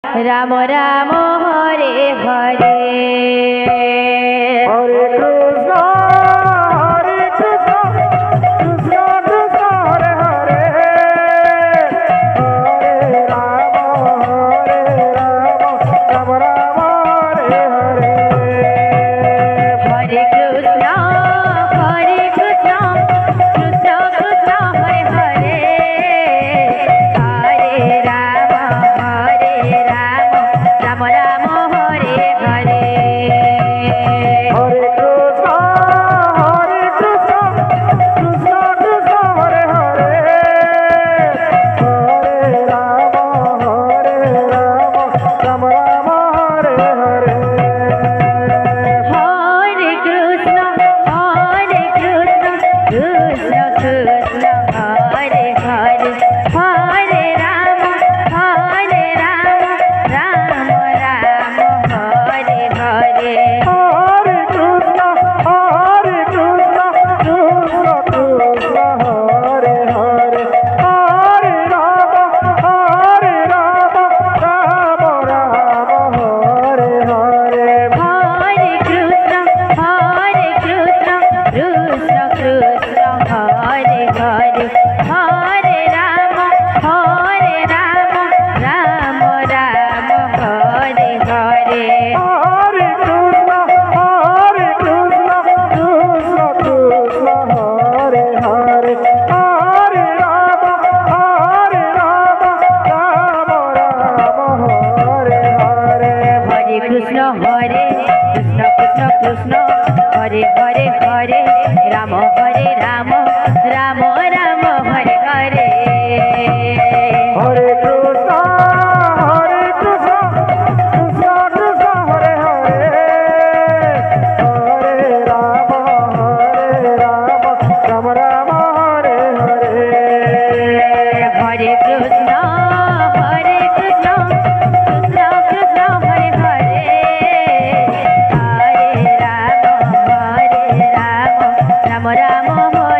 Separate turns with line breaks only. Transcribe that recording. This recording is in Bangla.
রাম রাম হরে হরে
হরে কৃষ্ণ কৃষ্ণ কৃষ্ণ হরে হরে হরে রাম রাম রাম হরে হরে
হরে কৃষ্ণ কৃষ্ণ কৃষ্ণ হরে হরে হরে রাম রাম রাম হরে হরে
হরে কৃষ্ণ কৃষ্ণ কৃষ্ণ হরে হরে হরে রাম রাম রাম হরে হরে
হরে কৃষ্ণ কৃষ্ণ কৃষ্ণ হরে হরে হরে রাম রাম রাম হরে হরে
হরে কৃষ্ণ কৃষ্ণ কৃষ্ণ হরে হরে হরে রাম রাম রাম হরে হরে
হরে কৃষ্ণ কৃষ্ণ কৃষ্ণ হরে হরে হরে রাম রাম রাম হরে হরে
হরে কৃষ্ণ কৃষ্ণ কৃষ্ণ হরে হরে হরে রাম রাম হরে হরে
হরে কৃষ্ণ কৃষ্ণ কৃষ্ণ হরে হরে হরে রাম রাম রাম হরে হরে
হরে কৃষ্ণ কৃষ্ণ কৃষ্ণ হরে হরে হরে রাম রাম রাম হরে হরে
হরে কৃষ্ণ কৃষ্ণ কৃষ্ণ হরে হরে হরে রাম রাম রাম হরে